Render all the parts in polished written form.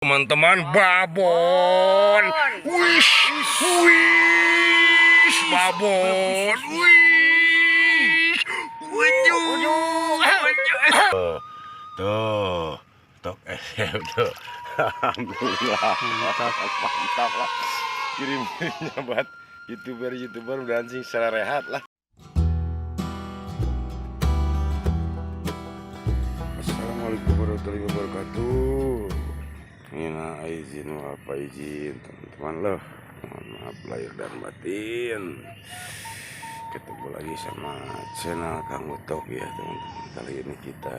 Teman-teman, babon. Wish, wish, babon. Wish, tuh, tok tuh. Alhamdulillah, mantap lah. Kirim-kirimnya buat youtuber dancing secara rehat lah. Assalamualaikum warahmatullahi wabarakatuh. Mina izin apa izin teman-teman loh. Mohon maaf lahir dan batin. Ketemu lagi sama channel Kang Utok ya teman-teman. Kali ini kita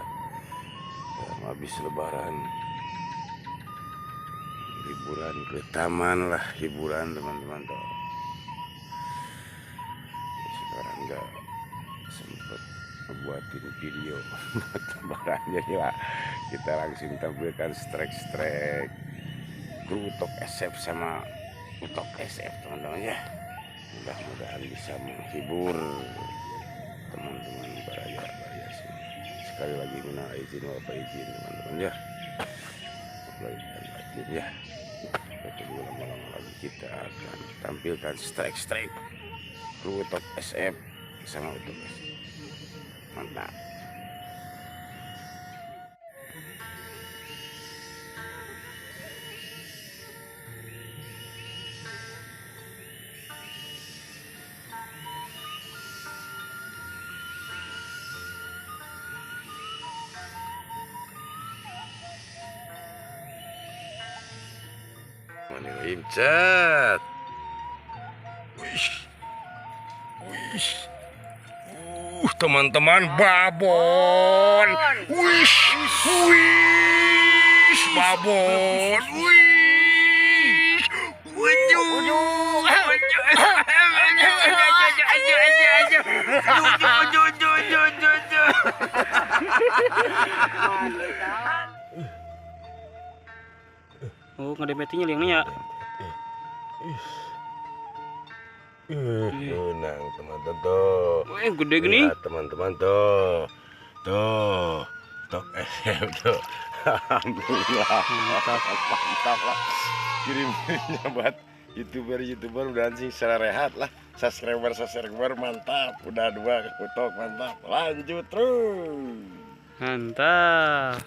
habis lebaran, liburan ke taman lah, hiburan teman-teman tuh. Sekarang nggak sempet buatin video buat lebaran, jadi lah kita langsung tampilkan strek-strek kru Utok SF sama Utok SF teman-teman ya. Mudah-mudahan bisa menghibur teman-teman baraya sini. Sekali lagi mina izin apa izin teman-teman ya. Ya, tunggu lama-lama lagi kita akan tampilkan strike kru Utok SF sama Utok SF. Mantap. Cat. Wish. Teman-teman, babon. Wish, wish, babon. Wish. Oh, ngedemetinya liang nih ya. Tenang teman-teman tuh. Gede gini. Lihat teman-teman tuh. Tuh. Tok SF tuh. Alhamdulillah. Mantap lah. Kirim-kirimnya buat youtuber dancing secara rehat lah. Subscriber mantap. Udah 2 Utok mantap. Lanjut terus. Mantap.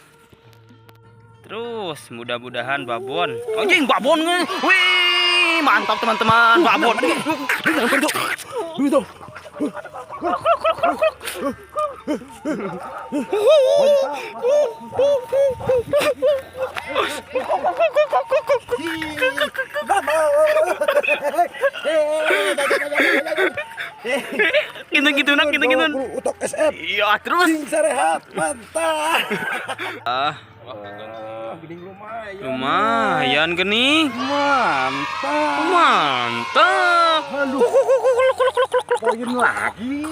Terus mudah-mudahan babon. Anjing babon nih. Wih, mantap teman-teman. Babon. Gitu Utok SF. Iya, terus Serehat mantap. Lumayan gini. Mantap. Poin lagi.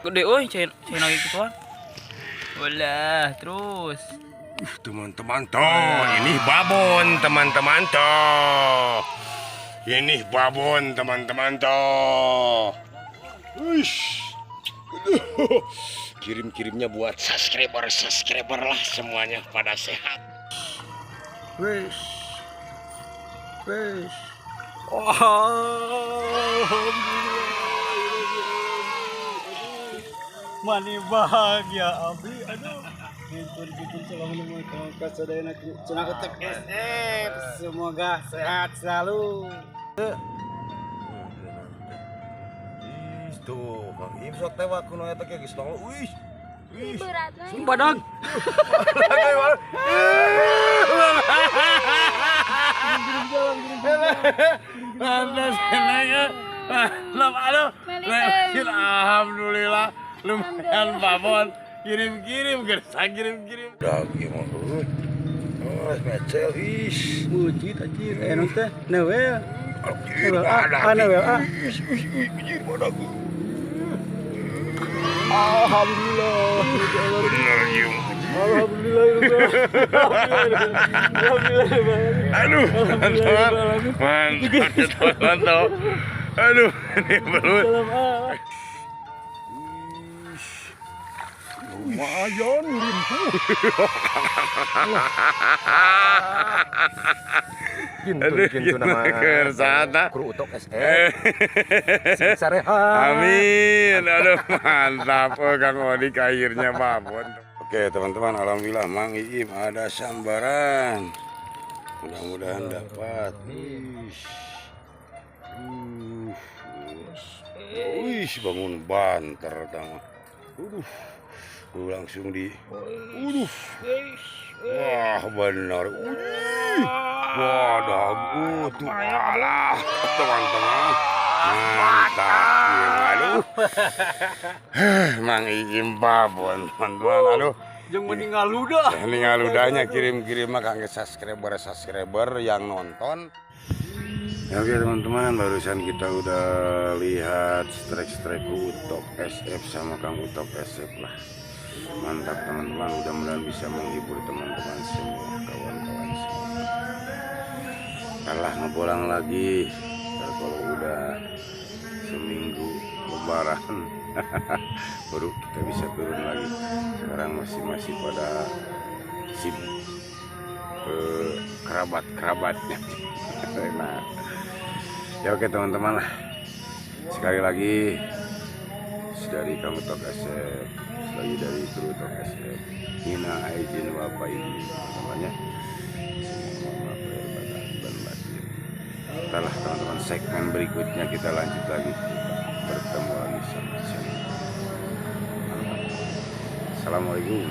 Gede oi, channel gituan. Walah, terus. Teman-teman toh, ini babon teman-teman toh. Ini babon teman-teman toh. Wish. Kirim-kirimnya buat subscriber lah, semuanya pada sehat. Wish. Mani bahagia abdi, aduh. Gitu selama menemukan kasadayana cenah Utok SF. Semoga sehat selalu. Tuh, Bang Im sok tewak kuno eta ge geus nongol. Wih. Sumpah dong. Panas kenanya. Aduh. Alhamdulillah lumayan babon. Kirim-kirim. Dagi mah. Oh, macel ish. Mujid anjir, anu teh newe. Alhamdulillah. Bener Im. Alhamdulillah. Aduh, mantap. Aduh, ini belut. Lumayan limpu. Kintu nama kersana. Kru utok SF. Sing sarehat. Amin. Aduh mantap Kang Odik akhirnya babon. Oke teman-teman, alhamdulillah Mang Iim ada sambaran. Mudah-mudahan dapat. Wih, bangun banter tama. Langsung di. Wah benar. Wah dagu tuh alah teman-teman. Mantap. Aduh. Mang Iim babon teman-teman. Aduh. Yang meninggal ludah. Meninggal ludahnya kirim-kirim mah kangge subscriber yang nonton. Ya, oke teman-teman, barusan kita udah lihat strike Utok SF sama Kang Utok SF lah. Mantap teman-teman, mudah-mudahan bisa menghibur teman-teman semua, kawan-kawan semua. Kalah ngebolang lagi. Kalau udah seminggu lebaran baru kita bisa turun lagi. Sekarang masih pada sibuk kerabatnya. Nah, ya oke teman-teman lah. Sekali lagi dari Kang Utok SF, lagi dari Kru Utok SF. Hina aijin wa faizin namanya. Semua dan batin. Setelah teman-teman segmen berikutnya kita lanjut lagi. Bertemu lagi sama channel. Assalamualaikum.